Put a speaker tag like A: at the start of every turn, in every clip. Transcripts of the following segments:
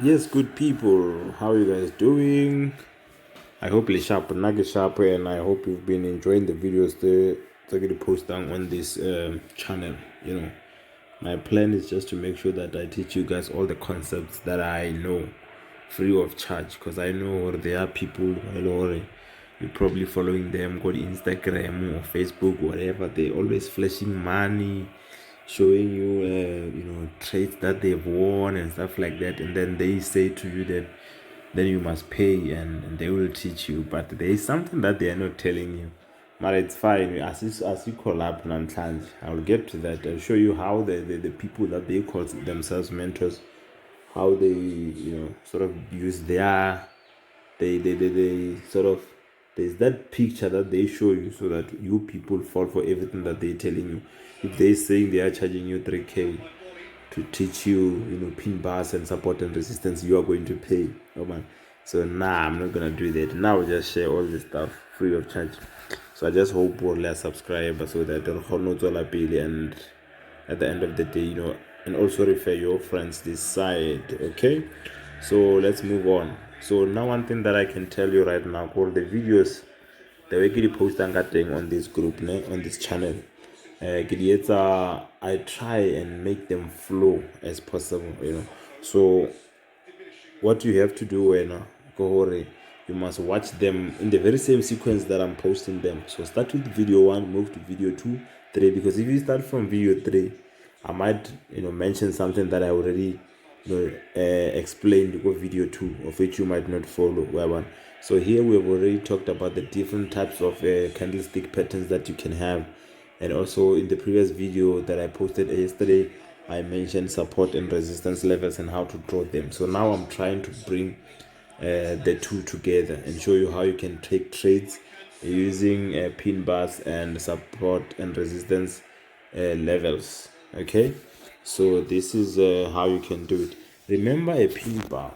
A: Yes, good people. How you guys doing? I hope you're sharp, nugget sharp, and I hope you've been enjoying the videos that get post down on this channel. My plan is just to make sure that I teach you guys all the concepts that I know free of charge, because I know there are people, you're probably following them, go to Instagram or Facebook, whatever. They always flashing money, showing you trades that they've won and stuff like that, and then they say to you that then you must pay, and they will teach you, but there is something that they are not telling you. But it's fine. As you call up Namtlanje, I'll get to that. I'll show you how the people that they call themselves mentors, how they sort of use their they sort of, there's that picture that they show you so that you people fall for everything that they're telling you. If they're saying they are charging you 3K to teach you pin bars and support and resistance, you are going to pay. Oh man. So I'm not gonna do that. Now I'll just share all this stuff free of charge. So I just hope we'll subscribe so that they'll know and at the end of the day, and also refer your friends this side. Okay, so let's move on. So now one thing that I can tell you right now, all the videos the way ke post on this group, on this channel, I try and make them flow as possible. So what you have to do when you must watch them in the very same sequence that I'm posting them. So start with video 1, move to video 2, 3, because if you start from video 3, I might mention something that I already explained for video 2, of which you might not follow. So here we have already talked about the different types of candlestick patterns that you can have, and also in the previous video that I posted yesterday, I mentioned support and resistance levels and how to draw them. So now I'm trying to bring the two together and show you how you can take trades using pin bars and support and resistance levels. Okay, so this is how you can do it. Remember, a pin bar,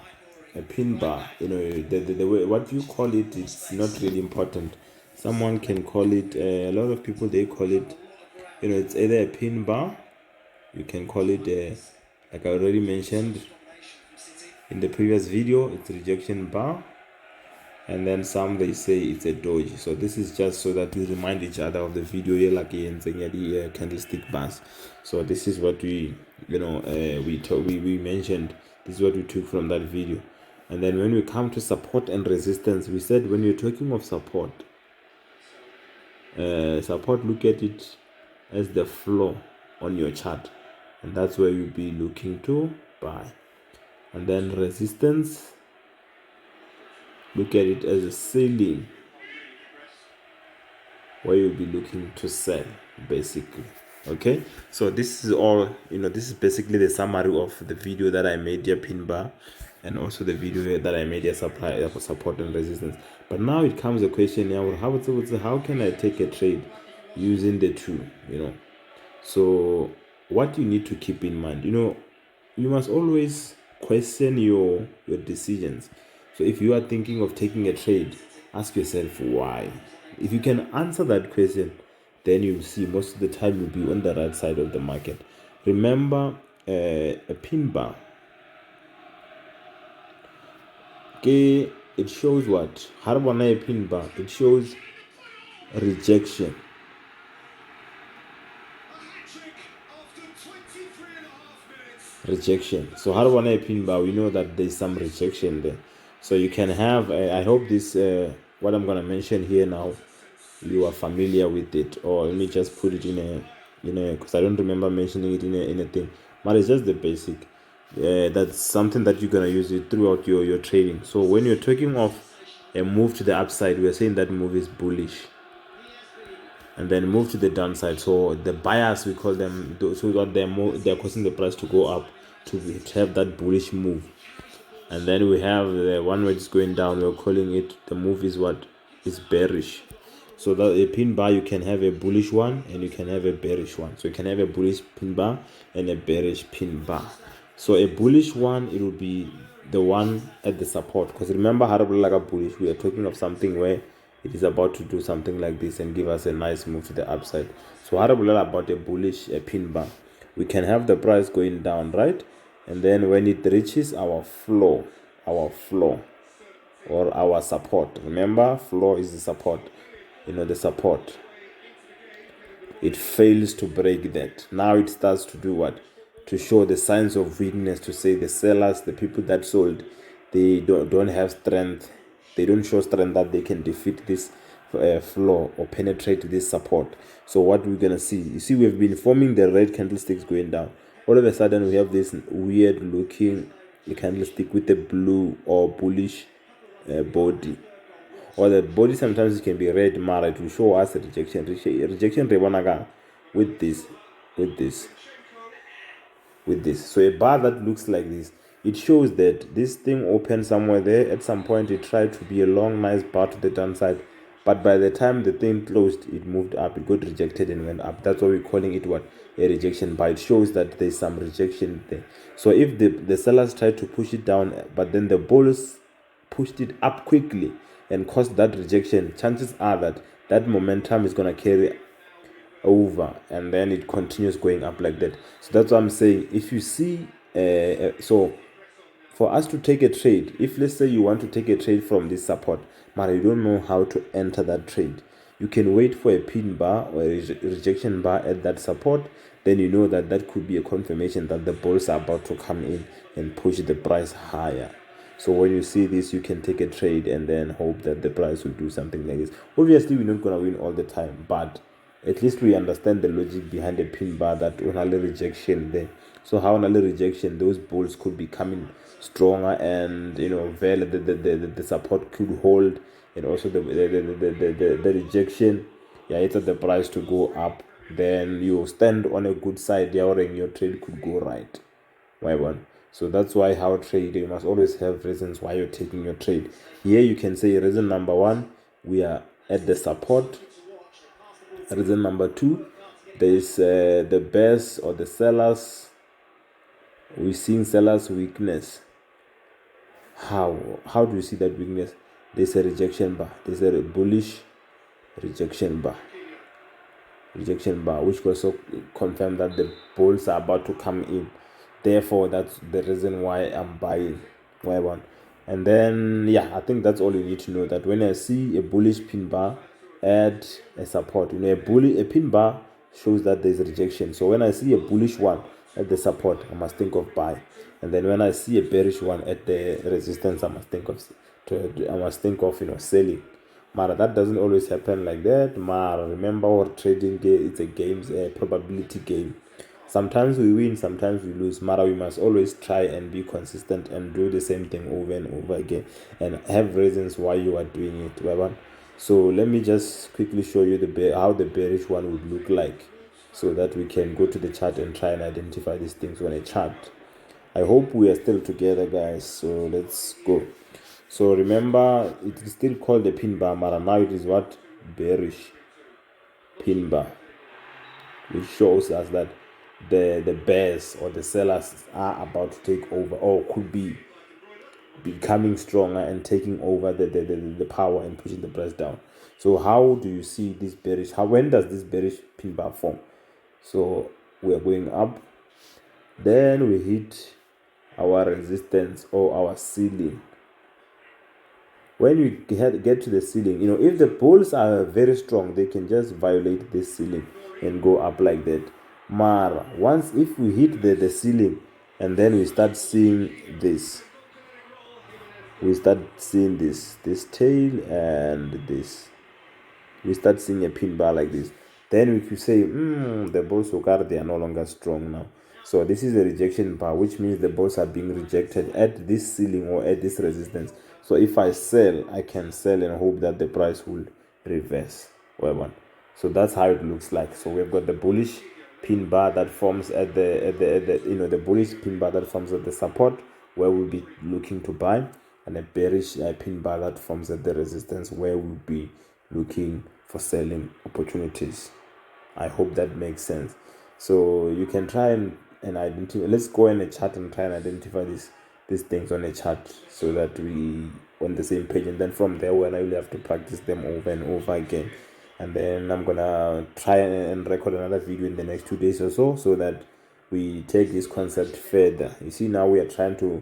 A: the way what you call it is not really important. Someone can call it, a lot of people, they call it, it's either a pin bar, you can call it like I already mentioned in the previous video, it's rejection bar, and then some they say it's a doji. So this is just so that we remind each other of the video like the candlestick bars. So this is what we we mentioned. This is what we took from that video. And then when we come to support and resistance, we said when you're talking of support, look at it as the floor on your chart, and that's where you'll be looking to buy. And then resistance, look at it as a ceiling where you'll be looking to sell, basically. Okay, so this is all, this is basically the summary of the video that I made here, pin bar, and also the video that I made here, support and resistance. But now it comes a question now, how can I take a trade using the two? So what you need to keep in mind, you must always question your decisions. So if you are thinking of taking a trade, ask yourself why. If you can answer that question, then you'll see most of the time you'll be on the right side of the market. Remember, a pin bar, okay, it shows what? A pin bar, it shows rejection. So a pin bar, we know that there's some rejection there. So you can have, I hope this, what I'm going to mention here now, you are familiar with it. Or let me just put it in because I don't remember mentioning it in anything, but it's just the basic. That's something that you're going to use it throughout your trading. So when you're talking of a move to the upside, we're saying that move is bullish, and then move to the downside. So the buyers, we call them, so that they're causing the price to go up to have that bullish move. And then we have the one where it's going down, we're calling it, the move is what is bearish. So that a pin bar, you can have a bullish one and you can have a bearish one. So you can have a bullish pin bar and a bearish pin bar. So a bullish one, it will be the one at the support, because remember, like a bullish, we are talking of something where it is about to do something like this and give us a nice move to the upside. So about a bullish pin bar, we can have the price going down, right? and then when it reaches our floor or our support, remember floor is the support, the support, it fails to break that. Now it starts to do what? To show the signs of weakness, to say the sellers, the people that sold, they don't have strength. They don't show strength that they can defeat this floor or penetrate this support. So what we're going to see, you see we've been forming the red candlesticks going down. All of a sudden we have this weird looking candlestick with a blue or bullish body. Or the body sometimes it can be red, mara, it will show us a rejection. With this. So a bar that looks like this, it shows that this thing opened somewhere there. At some point, it tried to be a long, nice bar to the downside. But by the time the thing closed, it moved up. It got rejected and went up. That's why we're calling it what? A rejection bar. It shows that there's some rejection there. So if the sellers tried to push it down, but then the bulls pushed it up quickly and caused that rejection, chances are that that momentum is going to carry over and then it continues going up like that. So that's what I'm saying. If you see so for us to take a trade, if let's say you want to take a trade from this support but you don't know how to enter that trade, you can wait for a pin bar or a rejection bar at that support. Then you know that that could be a confirmation that the bulls are about to come in and push the price higher. So when you see this, you can take a trade and then hope that the price will do something like this. Obviously, we're not going to win all the time, but at least we understand the logic behind the pin bar that only rejection there. So how only rejection, those bulls could be coming stronger, and the support could hold, and also the rejection, yeah, it's at the price to go up. Then you stand on a good side, your trade could go right. Why one? So that's why how trade, you must always have reasons why you're taking your trade. Here you can say reason number one, we are at the support. Reason number two, there is the bears or the sellers. We've seen sellers weakness. How do you see that weakness? There's a rejection bar. There's a bullish rejection bar, which also confirm that the bulls are about to come in. Therefore, that's the reason why I'm buying. Why one? And then I think that's all you need to know, that when I see a bullish pin bar at a support, a pin bar shows that there's a rejection. So when I see a bullish one at the support, I must think of buy. And then when I see a bearish one at the resistance, I must think of selling. Mara, that doesn't always happen like that. Mara, remember our trading game, it's a probability game. Sometimes we win, sometimes we lose. Mara, we must always try and be consistent and do the same thing over and over again and have reasons why you are doing it. Right? So let me just quickly show you how the bearish one would look like, so that we can go to the chart and try and identify these things on a chart. I hope we are still together, guys. So let's go. So remember, it is still called the pin bar, Mara. Now it is what? Bearish pin bar, which shows us that the bears or the sellers are about to take over, or could be becoming stronger and taking over the power and pushing the price down. So how do you see this bearish? When does this bearish pin bar form? So we are going up, then we hit our resistance or our ceiling. When we get to the ceiling, if the bulls are very strong, they can just violate this ceiling and go up like that. Mara, if we hit the ceiling and then we start seeing this, this tail and this, we start seeing a pin bar like this, then we could say, the bulls they are no longer strong now. So this is a rejection bar, which means the bulls are being rejected at this ceiling or at this resistance. So if I sell, I can sell and hope that the price will reverse. So that's how it looks like. So we've got the bullish pin bar that forms at the bullish pin bar that forms at the support where we'll be looking to buy, and a bearish pin bar that forms at the resistance where we'll be looking for selling opportunities. I hope that makes sense. So you can try and identify. Let's go in a chart and try and identify these things on a chart, so that we on the same page, and then from there when I will have to practice them over and over again. And then I'm gonna try and record another video in the next 2 days or so that we take this concept further. You see, now we are trying to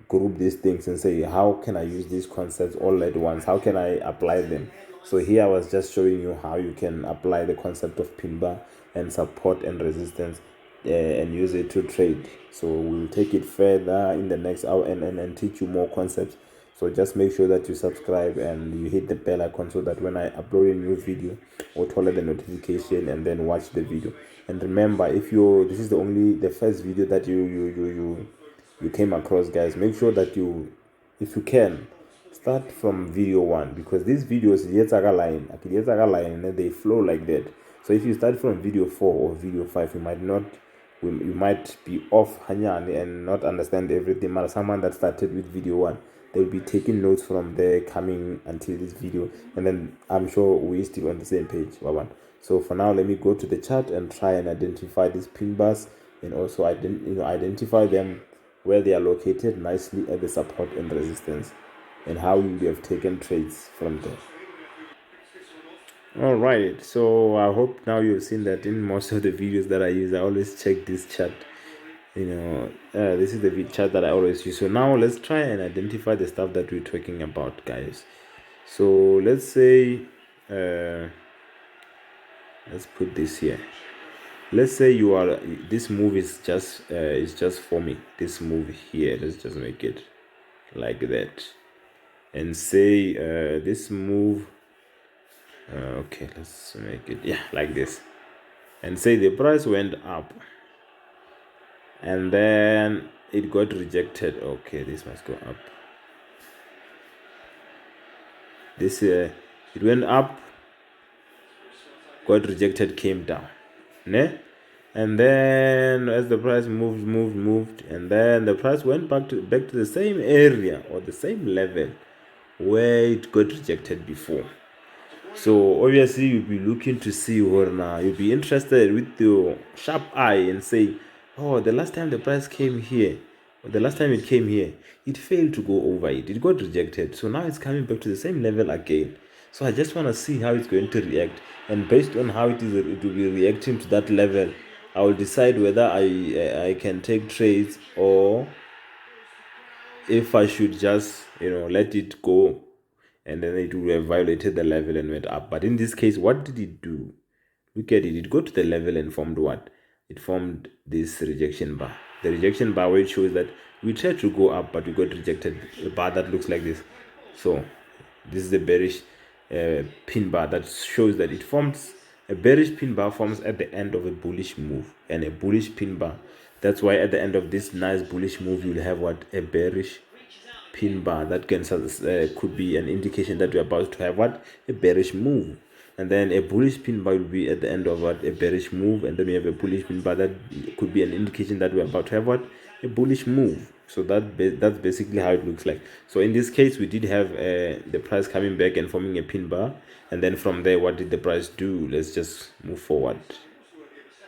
A: group these things and say, how can I use these concepts all at once? How can I apply them? So here I was just showing you how you can apply the concept of pin bar and support and resistance and use it to trade. So we'll take it further in the next hour and teach you more concepts. So just make sure that you subscribe and you hit the bell icon so that when I upload a new video, auto the notification and then watch the video. And remember, if you this is the first video that you came across, guys, make sure that you, if you can, start from video 1, because these videos they flow like that. So if you start from video 4 or video 5, you might be off hanyani and not understand everything. But someone that started with video 1, they'll be taking notes from there coming until this video, and then I'm sure we're still on the same page. So for now, let me go to the chart and try and identify these pin bars, and also identify them where they are located nicely at the support and resistance, and how you have taken trades from there. All right, so I hope now you've seen that in most of the videos that I use, I always check this chart. This is the chart that I always use. So now let's try and identify the stuff that we're talking about, guys. So let's say let's put this here. Let's say this move is just forming. This move here, let's just make it like that, and say this move, okay, let's make it like this, and say the price went up and then it got rejected. Okay, this must go up. This it went up, got rejected, came down, ne? And then as the price moved, and then the price went back to the same area or the same level where it got rejected before. So obviously you'll be looking to see where now you'll be interested with your sharp eye and say, oh, the last time the price came here, or the last time it came here, it failed to go over it got rejected. So now it's coming back to the same level again. So I just want to see how it's going to react, and based on how it will be reacting to that level, I will decide whether I can take trades, or if I should just let it go, and then it will have violated the level and went up. But in this case, what did it do? Look at it. It got to the level and formed what? It formed this rejection bar. The rejection bar, where it shows that we tried to go up, but we got rejected. A bar that looks like this. So this is the bearish pin bar that shows that it forms. A bearish pin bar forms at the end of a bullish move, and a bullish pin bar. That's why at the end of this nice bullish move, you'll have what? A bearish pin bar. That can could be an indication that we're about to have what? A bearish move. And then a bullish pin bar will be at the end of what? A bearish move. And then we have a bullish pin bar that could be an indication that we're about to have what? A bullish move. So that's basically how it looks like. So in this case, we did have the price coming back and forming a pin bar, and then from there, what did the price do? Let's just move forward.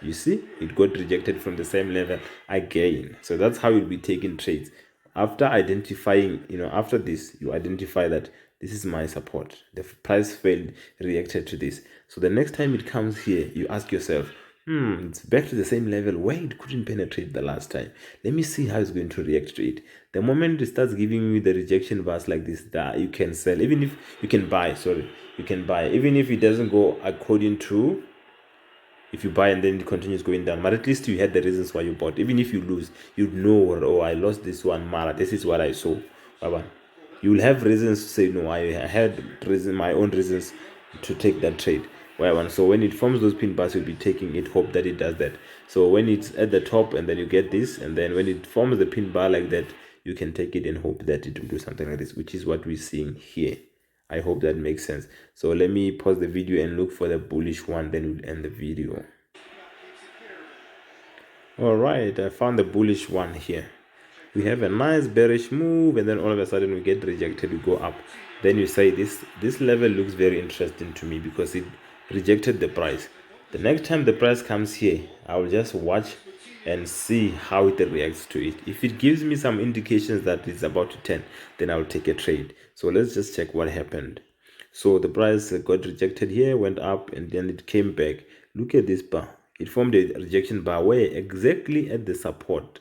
A: You see, it got rejected from the same level again. So that's how you'll be taking trades. After identifying, after this, you identify that this is my support. The price failed, reacted to this. So the next time it comes here, you ask yourself, it's back to the same level where it couldn't penetrate the last time. Let me see how it's going to react to it. The moment it starts giving me the rejection bars like this, that you can sell, even if you can buy, even if it doesn't go according to, if you buy and then it continues going down, but at least you had the reasons why you bought. Even if you lose, you'd know, oh, I lost this one, Mara, this is what I saw. You'll have reasons to say, no, I had my own reasons to take that trade. So when it forms those pin bars, you'll be taking it, hope that it does that. So when it's at the top and then you get this, and then when it forms the pin bar like that, you can take it and hope that it will do something like this, which is what we're seeing here. I hope that makes sense. So let me pause the video and look for the bullish one, then we'll end the video. All right, I found the bullish one here. We have a nice bearish move, and then all of a sudden we get rejected, we go up. Then you say this level looks very interesting to me because it rejected the price. The next time the price comes here, I will just watch and see how it reacts to it. If it gives me some indications that it's about to turn, then I'll take a trade. So let's just check what happened. So the price got rejected here, went up, and then it came back. Look at this bar. it formed a rejection bar where exactly at the support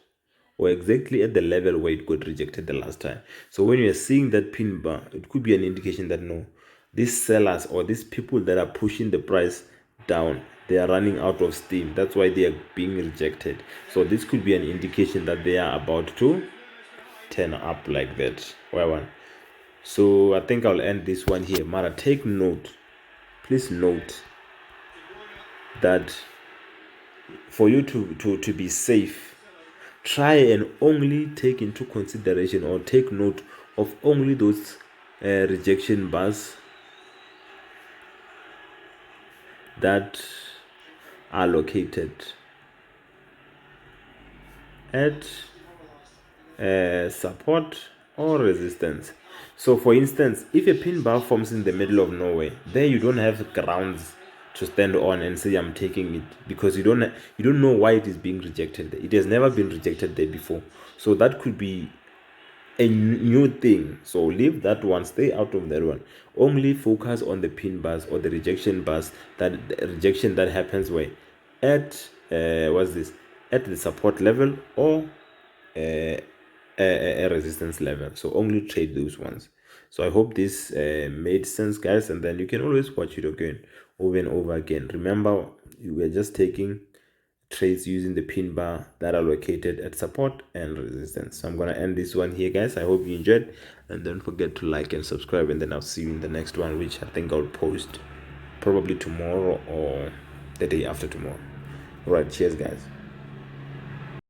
A: or exactly at the level where it got rejected the last time. So when you're seeing that pin bar, it could be an indication that no, these sellers or these people that are pushing the price down, they are running out of steam. That's why they are being rejected. So this could be an indication that they are about to turn up like that. So I think I'll end this one here. Mara, take note. Please note that for you to be safe, try and only take into consideration or take note of only those rejection bars that are located at support or resistance. So for instance, if a pin bar forms in the middle of nowhere, there you don't have grounds to stand on and say I'm taking it, because you don't know why it is being rejected there. It has never been rejected there before, so that could be a new thing. So leave that one, stay out of that one. Only focus on the pin bars or the rejection bars, that the rejection that happens where at what's this, at the support level or a resistance level. So only trade those ones. So I hope this made sense, guys, and then you can always watch it again over and over again. Remember, we are just taking trades using the pin bar that are located at support and resistance. So I'm gonna end this one here, guys. I hope you enjoyed, and don't forget to like and subscribe, and then I'll see you in the next one, which I think I'll post probably tomorrow or the day after tomorrow. All right, cheers, guys.